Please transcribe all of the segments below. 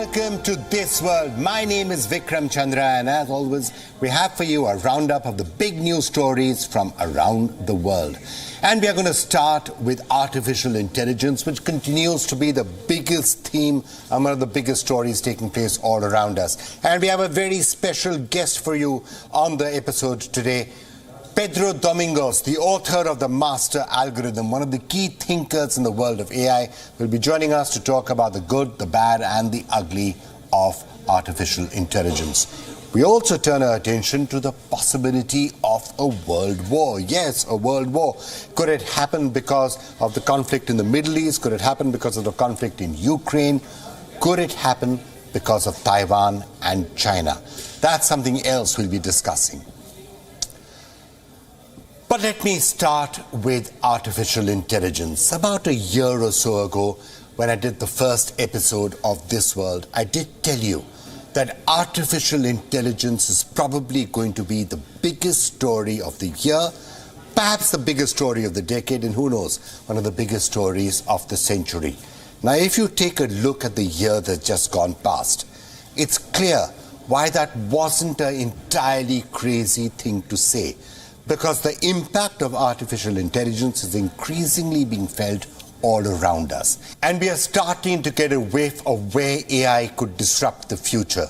welcome to This World. My name is Vikram Chandra, and as always, we have for you a roundup of the big news stories from around the world. And we are going to start with artificial intelligence, which continues to be the biggest theme and one of the biggest stories taking place all around us. And we have a very special guest for you on the episode today. Pedro Domingos, the author of The Master Algorithm, one of the key thinkers in the world of AI, will be joining us to talk about the good, the bad, and the ugly of artificial intelligence. We also turn our attention to the possibility of a world war. Yes, a world war. Could it happen because of the conflict in the Middle East? Could it happen because of the conflict in Ukraine? Could it happen because of Taiwan and China? That's something else we'll be discussing. But let me start with artificial intelligence. About a year or so ago, when I did the first episode of This World, I did tell you that artificial intelligence is probably going to be the biggest story of the year, perhaps the biggest story of the decade, and who knows, one of the biggest stories of the century. Now, if you take a look at the year that's just gone past, it's clear why that wasn't an entirely crazy thing to say. Because the impact of artificial intelligence is increasingly being felt all around us. And we are starting to get a whiff of where AI could disrupt the future.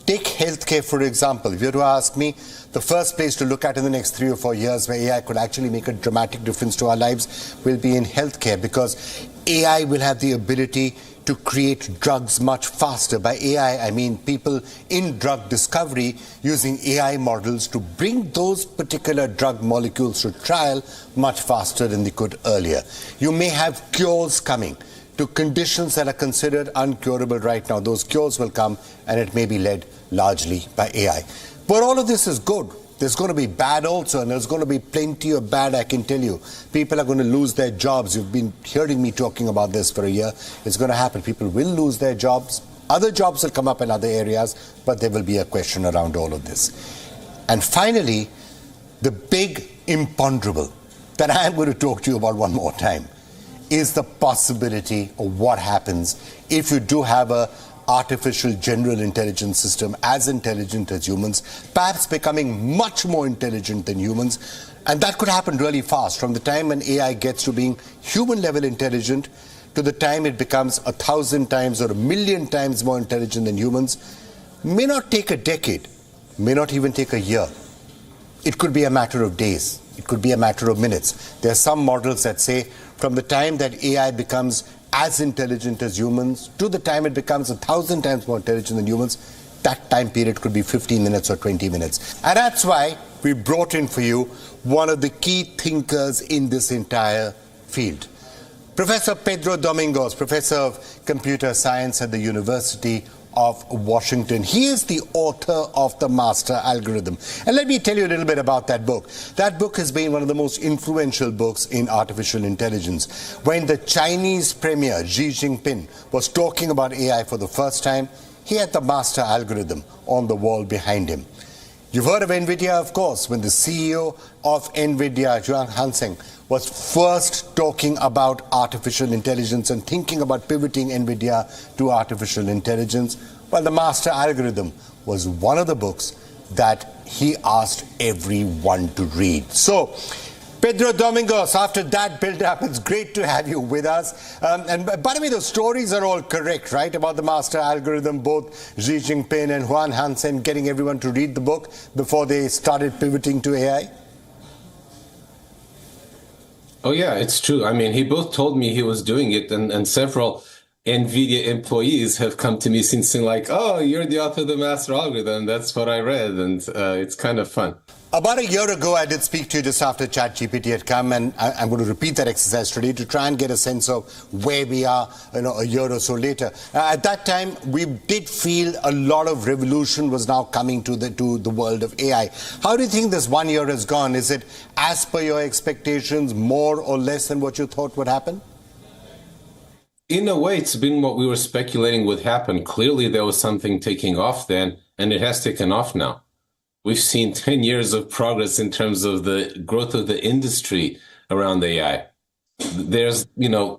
Take healthcare, for example. If you were to ask me, the first place to look at in the next 3 or 4 years where AI could actually make a dramatic difference to our lives will be in healthcare, because AI will have the ability to create drugs much faster. By AI, I mean people in drug discovery using AI models to bring those particular drug molecules to trial much faster than they could earlier. You may have cures coming to conditions that are considered uncurable right now. Those cures will come, and it may be led largely by AI. But all of this is good. There's going to be bad also, and there's going to be plenty of bad, I can tell you. People are going to lose their jobs. You've been hearing me talking about this for a year. It's going to happen. People will lose their jobs. Other jobs will come up in other areas, but there will be a question around all of this. And finally, the big imponderable that I am going to talk to you about one more time is the possibility of what happens if you do have a artificial general intelligence system as intelligent as humans, perhaps becoming much more intelligent than humans. And that could happen really fast. From the time an AI gets to being human level intelligent to the time it becomes 1,000 times or 1,000,000 times more intelligent than humans, may not take a decade, may not even take a year. It could be a matter of days. It could be a matter of minutes. There are some models that say from the time that AI becomes as intelligent as humans to the time it becomes 1,000 times more intelligent than humans, that time period could be 15 minutes or 20 minutes. And that's why we brought in for you one of the key thinkers in this entire field. Professor Pedro Domingos, Professor of Computer Science at the University of Washington. He is the author of The Master Algorithm. And let me tell you a little bit about that book. That book has been one of the most influential books in artificial intelligence. When the Chinese premier, Xi Jinping, was talking about AI for the first time, he had The Master Algorithm on the wall behind him. You've heard of NVIDIA, of course, when the CEO of NVIDIA, Yuan Hansen, was first talking about artificial intelligence and thinking about pivoting NVIDIA to artificial intelligence. Well, The Master Algorithm was one of the books that he asked everyone to read. So, Pedro Domingos, after that build-up, it's great to have you with us. And by the way, the stories are all correct, right, about the Master Algorithm, both Xi Jinping and Yuan Hansen getting everyone to read the book before they started pivoting to AI? Oh, yeah, it's true. I mean, he both told me he was doing it, and several NVIDIA employees have come to me since saying like, oh, you're the author of The Master Algorithm. That's what I read, and it's kind of fun. About a year ago, I did speak to you just after ChatGPT had come, and I'm going to repeat that exercise today to try and get a sense of where we are, a year or so later. At that time, we did feel a lot of revolution was now coming to the world of AI. How do you think this 1 year has gone? Is it as per your expectations, more or less than what you thought would happen? In a way, it's been what we were speculating would happen. Clearly, there was something taking off then, and it has taken off now. We've seen 10 years of progress in terms of the growth of the industry around AI. There's,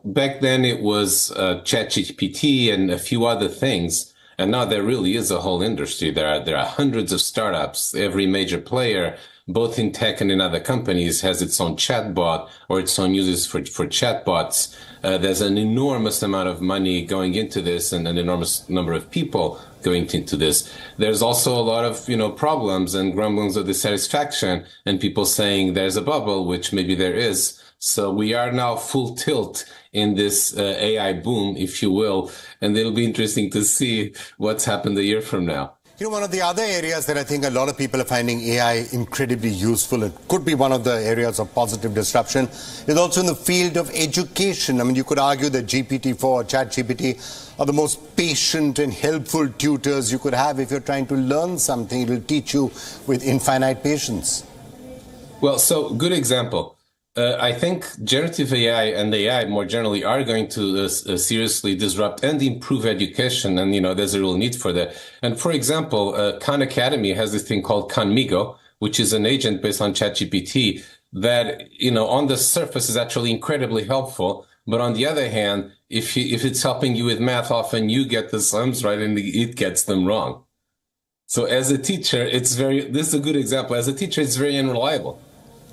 back then it was ChatGPT and a few other things. And now there really is a whole industry. There are hundreds of startups. Every major player, both in tech and in other companies, has its own chatbot or its own uses for chatbots. There's an enormous amount of money going into this and an enormous number of people going into this. There's also a lot of, problems and grumblings of dissatisfaction and people saying there's a bubble, which maybe there is. So we are now full tilt in this AI boom, if you will, and it'll be interesting to see what's happened a year from now. One of the other areas that I think a lot of people are finding AI incredibly useful, and could be one of the areas of positive disruption, is also in the field of education. I mean, you could argue that GPT-4 or ChatGPT are the most patient and helpful tutors you could have. If you're trying to learn something, it will teach you with infinite patience. Well, so good example. I think generative AI and AI more generally are going to seriously disrupt and improve education. And, there's a real need for that. And for example, Khan Academy has this thing called Khanmigo, which is an agent based on ChatGPT that, on the surface is actually incredibly helpful. But on the other hand, if it's helping you with math, often you get the sums right and it gets them wrong. So as a teacher, this is a good example. As a teacher, it's very unreliable.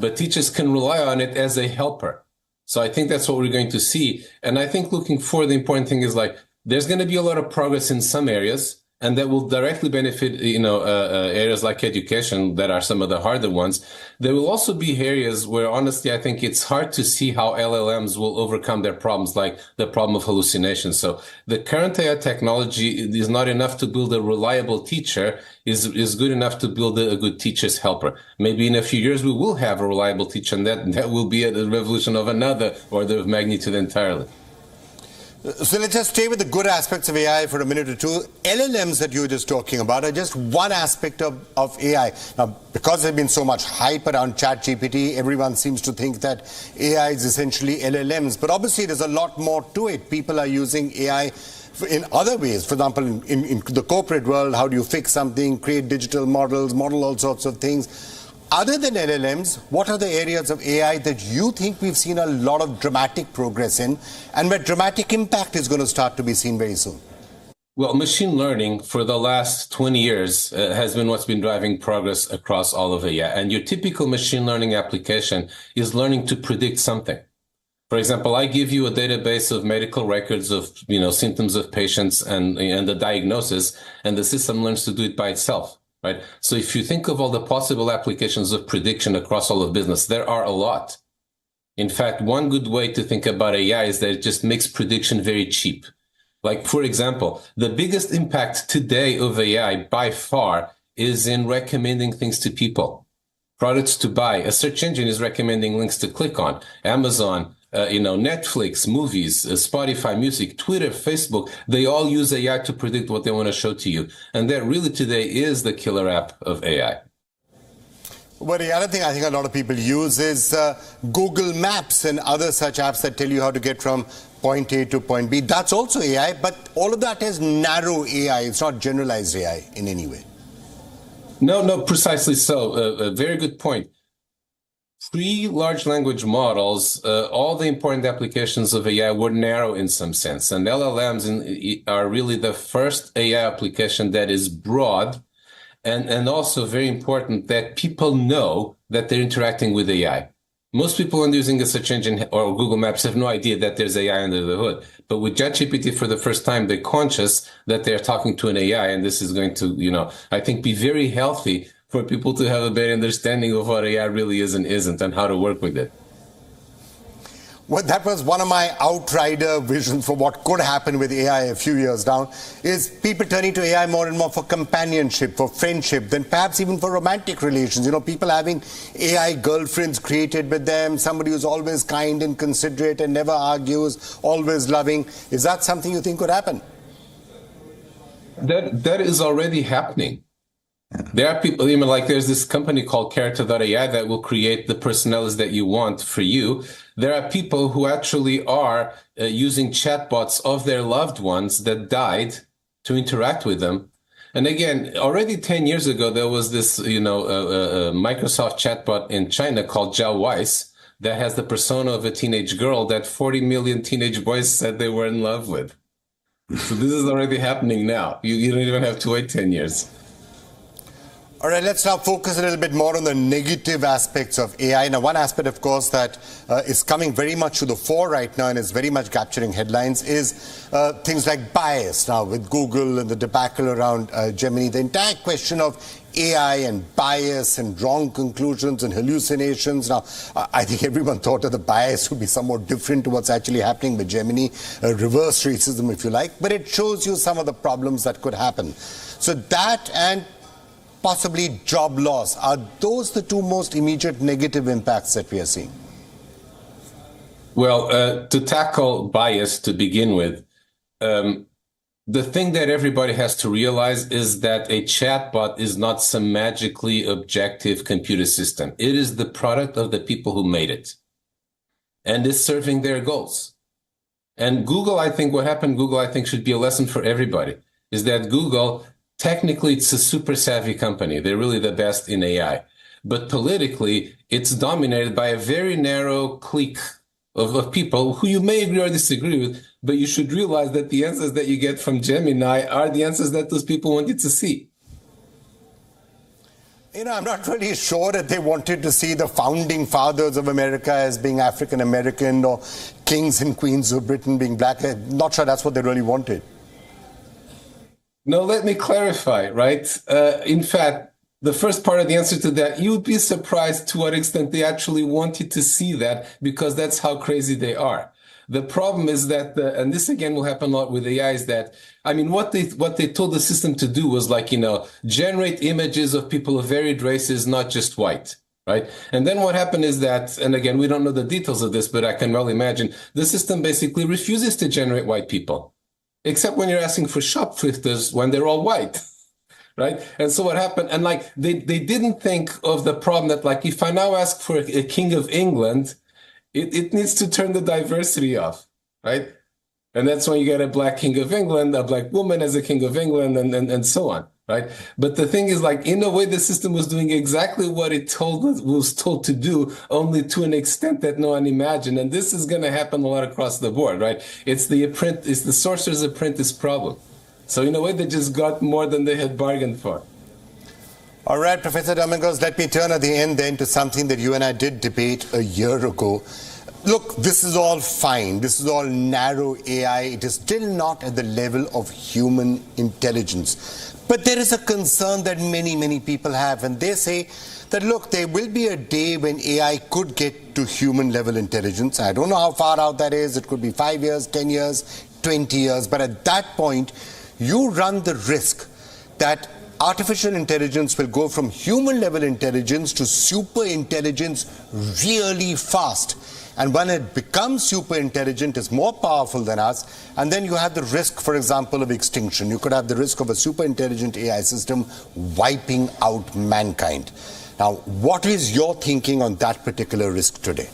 But teachers can rely on it as a helper. So I think that's what we're going to see. And I think looking forward, the important thing is there's going to be a lot of progress in some areas, and that will directly benefit, areas like education that are some of the harder ones. There will also be areas where, honestly, I think it's hard to see how LLMs will overcome their problems, like the problem of hallucination. So the current AI technology is not enough to build a reliable teacher, is good enough to build a good teacher's helper. Maybe in a few years we will have a reliable teacher, and that will be a revolution of another order of magnitude entirely. So let's just stay with the good aspects of AI for a minute or two. LLMs that you were just talking about are just one aspect of AI. Now, because there's been so much hype around ChatGPT, everyone seems to think that AI is essentially LLMs. But obviously, there's a lot more to it. People are using AI in other ways. For example, in the corporate world, how do you fix something, create digital models, model all sorts of things. Other than LLMs, what are the areas of AI that you think we've seen a lot of dramatic progress in, and where dramatic impact is going to start to be seen very soon? Well, machine learning for the last 20 years has been what's been driving progress across all of AI. And your typical machine learning application is learning to predict something. For example, I give you a database of medical records of, symptoms of patients and the diagnosis, and the system learns to do it by itself. Right. So if you think of all the possible applications of prediction across all of business, there are a lot. In fact, one good way to think about AI is that it just makes prediction very cheap. Like, for example, the biggest impact today of AI by far is in recommending things to people, products to buy. A search engine is recommending links to click on. Amazon, Netflix, movies, Spotify, music, Twitter, Facebook, they all use AI to predict what they want to show to you. And that really today is the killer app of AI. Well, the other thing I think a lot of people use is Google Maps and other such apps that tell you how to get from point A to point B. That's also AI, but all of that is narrow AI. It's not generalized AI in any way. No, precisely so. A very good point. Pre-large language models, all the important applications of AI were narrow in some sense. And LLMs are really the first AI application that is broad and also very important that people know that they're interacting with AI. Most people when using a search engine or Google Maps have no idea that there's AI under the hood. But with ChatGPT for the first time, they're conscious that they're talking to an AI. And this is going to, I think be very healthy for people to have a better understanding of what AI really is and isn't and how to work with it. Well, that was one of my outrider visions for what could happen with AI a few years down, is people turning to AI more and more for companionship, for friendship, then perhaps even for romantic relations. People having AI girlfriends created with them, somebody who's always kind and considerate and never argues, always loving. Is that something you think could happen? That is already happening. There are people, there's this company called Character.ai that will create the personalities that you want for you. There are people who actually are using chatbots of their loved ones that died to interact with them. And again, already 10 years ago, there was this, Microsoft chatbot in China called Zhao Weiss that has the persona of a teenage girl that 40 million teenage boys said they were in love with. So this is already happening now. You don't even have to wait 10 years. All right, let's now focus a little bit more on the negative aspects of AI. Now, one aspect, of course, that is coming very much to the fore right now and is very much capturing headlines is things like bias. Now, with Google and the debacle around Gemini, the entire question of AI and bias and wrong conclusions and hallucinations. Now, I think everyone thought that the bias would be somewhat different to what's actually happening with Gemini, reverse racism, if you like, but it shows you some of the problems that could happen. So that and possibly job loss, are those the two most immediate negative impacts that we are seeing? Well, to tackle bias to begin with, the thing that everybody has to realize is that a chatbot is not some magically objective computer system. It is the product of the people who made it and is serving their goals. And Google, I think what happened, Google, I think should be a lesson for everybody, is that Google, technically, it's a super savvy company. They're really the best in AI. But politically, it's dominated by a very narrow clique of people who you may agree or disagree with, but you should realize that the answers that you get from Gemini are the answers that those people wanted to see. You know, I'm not really sure that they wanted to see the founding fathers of America as being African American or kings and queens of Britain being black. I'm not sure that's what they really wanted. No, let me clarify, right? In fact, the first part of the answer to that, you'd be surprised to what extent they actually wanted to see that, because that's how crazy they are. The problem is that, and this again will happen a lot with AI, is that, I mean, what they told the system to do was like, generate images of people of varied races, not just white, right? And then what happened is that, and again, we don't know the details of this, but I can well imagine, the system basically refuses to generate white people. Except when you're asking for shoplifters when they're all white, right? And so what happened, and like they didn't think of the problem that like if I now ask for a king of England, it needs to turn the diversity off, right? And that's when you get a black king of England, a black woman as a king of England, and so on, right? But the thing is, like, in a way, the system was doing exactly what it was told to do, only to an extent that no one imagined. And this is going to happen a lot across the board, right? It's the sorcerer's apprentice problem. So in a way, they just got more than they had bargained for. All right, Professor Domingos, let me turn at the end then to something that you and I did debate a year ago. Look, this is all fine. This is all narrow AI. It is still not at the level of human intelligence. But there is a concern that many, many people have. And they say that, look, there will be a day when AI could get to human level intelligence. I don't know how far out that is. It could be 5 years, 10 years, 20 years. But at that point, you run the risk that artificial intelligence will go from human level intelligence to super intelligence really fast. And when it becomes super intelligent, it's more powerful than us. And then you have the risk, for example, of extinction. You could have the risk of a super intelligent AI system wiping out mankind. Now, what is your thinking on that particular risk today?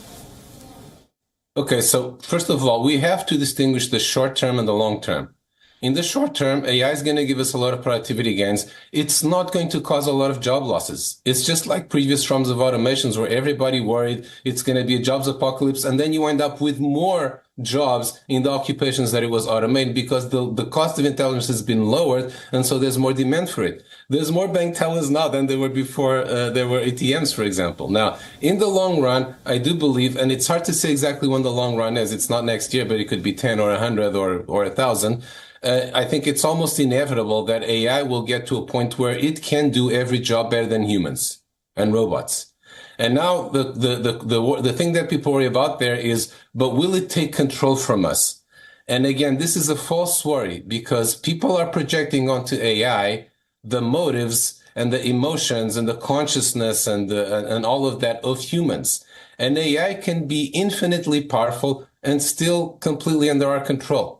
Okay, so first of all, we have to distinguish the short term and the long term. In the short term, AI is going to give us a lot of productivity gains. It's not going to cause a lot of job losses. It's just like previous forms of automations where everybody worried it's going to be a jobs apocalypse, and then you end up with more jobs in the occupations that it was automated because the cost of intelligence has been lowered, and so there's more demand for it. There's more bank tellers now than there were before there were ATMs, for example. Now, in the long run, I do believe, and it's hard to say exactly when the long run is. It's not next year, but it could be 10 or 100 or 1,000. I think it's almost inevitable that AI will get to a point where it can do every job better than humans and robots. And now the thing that people worry about there is, but will it take control from us? And again, this is a false worry because people are projecting onto AI the motives and the emotions and the consciousness and all of that of humans. And AI can be infinitely powerful and still completely under our control.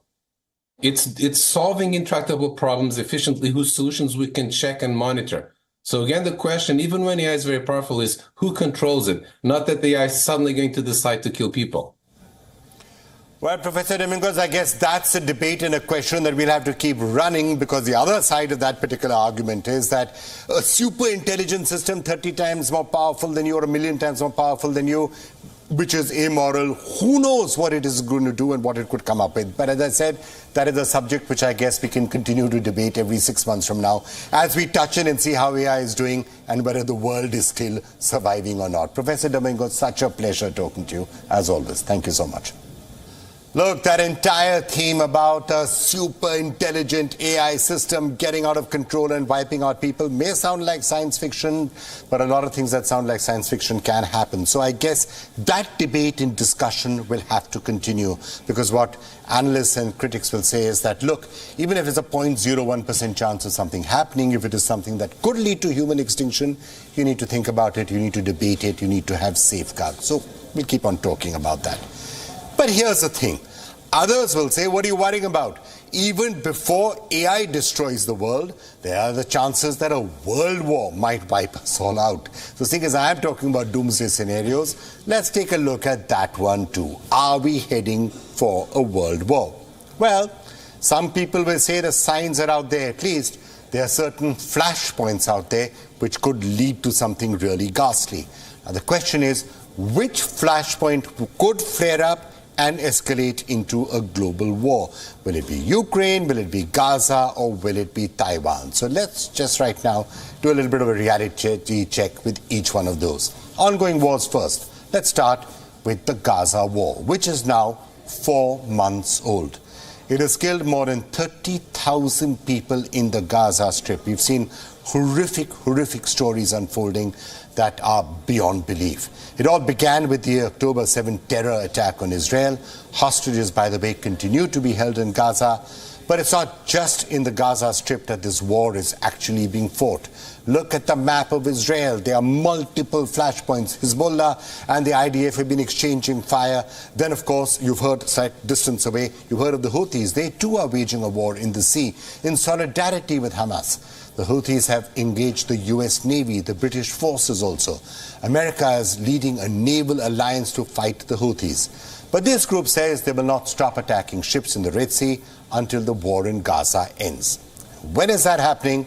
It's solving intractable problems efficiently whose solutions we can check and monitor. So again, the question, even when AI is very powerful, is who controls it? Not that the AI is suddenly going to decide to kill people. Well, Professor Domingos, I guess that's a debate and a question that we'll have to keep running, because the other side of that particular argument is that a super intelligent system 30 times more powerful than you or 1,000,000 times more powerful than you which is immoral. Who knows what it is going to do and what it could come up with. But as I said, that is a subject which I guess we can continue to debate every 6 months from now as we touch in and see how AI is doing and whether the world is still surviving or not. Professor Domingos, such a pleasure talking to you as always. Thank you so much. Look, that entire theme about a super intelligent AI system getting out of control and wiping out people may sound like science fiction, but a lot of things that sound like science fiction can happen. So I guess that debate and discussion will have to continue, because what analysts and critics will say is that, look, even if it's a 0.01% chance of something happening, if it is something that could lead to human extinction, you need to think about it, you need to debate it, you need to have safeguards. So we'll keep on talking about that. But here's the thing. Others will say, what are you worrying about? Even before AI destroys the world, there are the chances that a world war might wipe us all out. So seeing as I am talking about doomsday scenarios, let's take a look at that one too. Are we heading for a world war? Well, some people will say the signs are out there. At least there are certain flashpoints out there which could lead to something really ghastly. Now the question is, which flashpoint could flare up and escalate into a global war? Will it be Ukraine, will it be Gaza, or will it be Taiwan? So let's just right now do a little bit of a reality check with each one of those. Ongoing wars first. Let's start with the Gaza war, which is now 4 months old. It has killed more than 30,000 people in the Gaza Strip. We've seen horrific stories unfolding that are beyond belief. It all began with the October 7 terror attack on Israel. Hostages, by the way, continue to be held in Gaza. But it's not just in the Gaza Strip that this war is actually being fought. Look at the map of Israel. There are multiple flashpoints. Hezbollah and the IDF have been exchanging fire. Then, of course, you've heard, slight distance away, you've heard of the Houthis. They too are waging a war in the sea in solidarity with Hamas. The Houthis have engaged the US Navy, the British forces also. America is leading a naval alliance to fight the Houthis. But this group says they will not stop attacking ships in the Red Sea until the war in Gaza ends. When is that happening?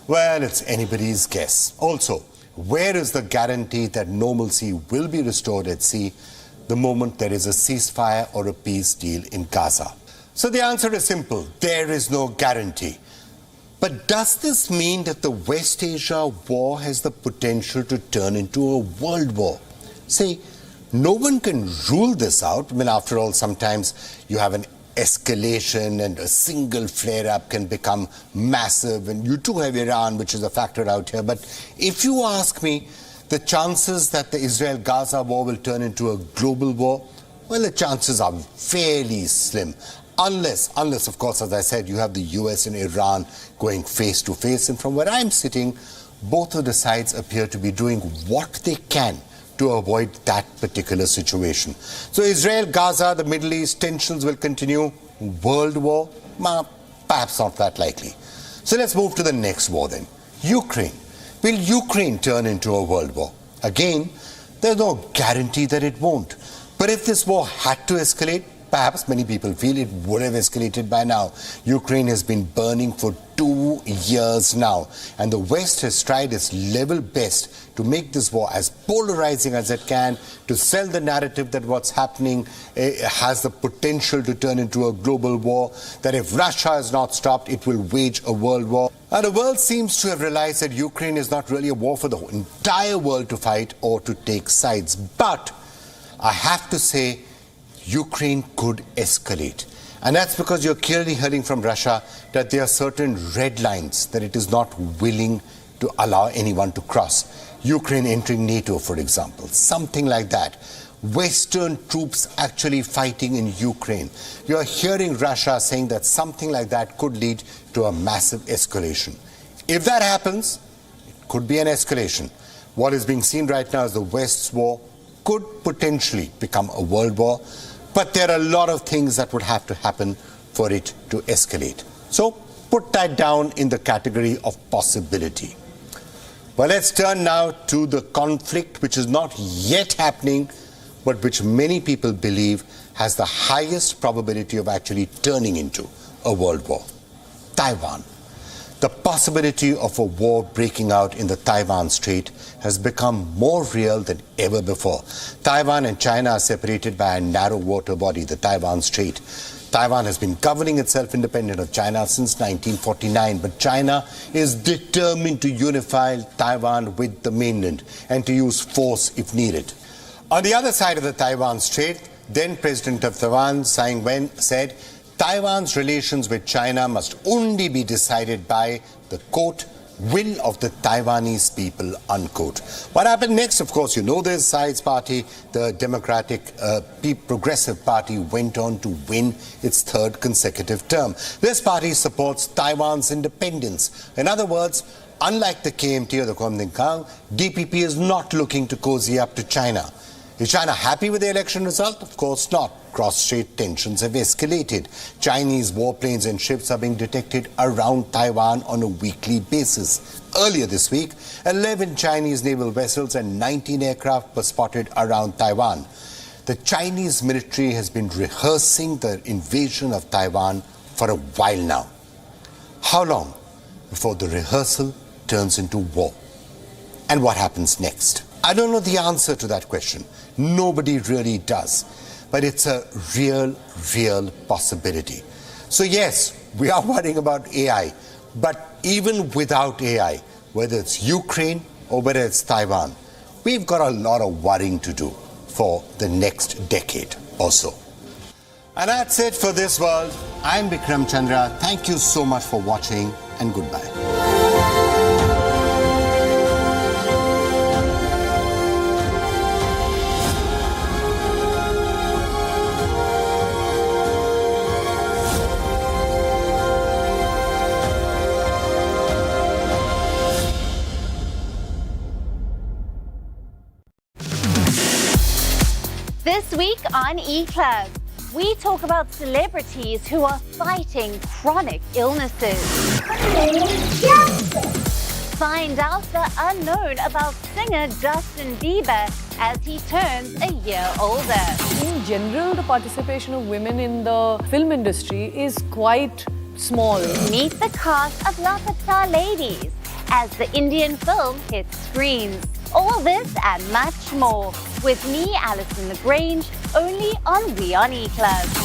Well, it's anybody's guess. Also, where is the guarantee that normalcy will be restored at sea the moment there is a ceasefire or a peace deal in Gaza? So the answer is simple. There is no guarantee. But does this mean that the West Asia war has the potential to turn into a world war? See, no one can rule this out. I mean, after all, sometimes you have an escalation and a single flare-up can become massive. And you too have Iran, which is a factor out here. But if you ask me, the chances that the Israel-Gaza war will turn into a global war, well, the chances are fairly slim. Unless, of course, as I said, you have the US and Iran going face to face. And from where I'm sitting, both of the sides appear to be doing what they can to avoid that particular situation. So Israel, Gaza, the Middle East, tensions will continue. World war? Perhaps not that likely. So let's move to the next war then. Ukraine. Will Ukraine turn into a world war? Again, there's no guarantee that it won't. But if this war had to escalate, perhaps many people feel it would have escalated by now. Ukraine has been burning for 2 years now, and the West has tried its level best to make this war as polarizing as it can, to sell the narrative that what's happening has the potential to turn into a global war, that if Russia is not stopped, it will wage a world war. And the world seems to have realized that Ukraine is not really a war for the entire world to fight or to take sides. But I have to say, Ukraine could escalate. And that's because you're clearly hearing from Russia that there are certain red lines that it is not willing to allow anyone to cross. Ukraine entering NATO, for example, something like that. Western troops actually fighting in Ukraine. You're hearing Russia saying that something like that could lead to a massive escalation. If that happens, it could be an escalation. What is being seen right now as the West's war could potentially become a world war. But there are a lot of things that would have to happen for it to escalate. So put that down in the category of possibility. Well, let's turn now to the conflict which is not yet happening, but which many people believe has the highest probability of actually turning into a world war. Taiwan. The possibility of a war breaking out in the Taiwan Strait has become more real than ever before. Taiwan and China are separated by a narrow water body, the Taiwan Strait. Taiwan has been governing itself independent of China since 1949, but China is determined to unify Taiwan with the mainland and to use force if needed. On the other side of the Taiwan Strait, then President of Taiwan, Tsai Ing-wen, said Taiwan's relations with China must only be decided by the, quote, will of the Taiwanese people, unquote. What happened next? Of course, you know this. Tsai's party, the Democratic Progressive Party, went on to win its third consecutive term. This party supports Taiwan's independence. In other words, unlike the KMT or the Kuomintang, DPP is not looking to cozy up to China. Is China happy with the election result? Of course not. Cross-strait tensions have escalated. Chinese warplanes and ships are being detected around Taiwan on a weekly basis. Earlier this week, 11 Chinese naval vessels and 19 aircraft were spotted around Taiwan. The Chinese military has been rehearsing the invasion of Taiwan for a while now. How long before the rehearsal turns into war? And what happens next? I don't know the answer to that question. Nobody really does. But it's a real possibility. So yes, we are worrying about AI. But even without AI, whether it's Ukraine or whether it's Taiwan, we've got a lot of worrying to do for the next decade or so. And that's it for This World. I'm Vikram Chandra. Thank you so much for watching, and goodbye. This week on eClub, we talk about celebrities who are fighting chronic illnesses. Find out the unknown about singer Justin Bieber as he turns a year older. In general, the participation of women in the film industry is quite small. Meet the cast of Lapatar Ladies as the Indian film hits screens. All this and much more with me, Alison Lagrange, only on WION eClub.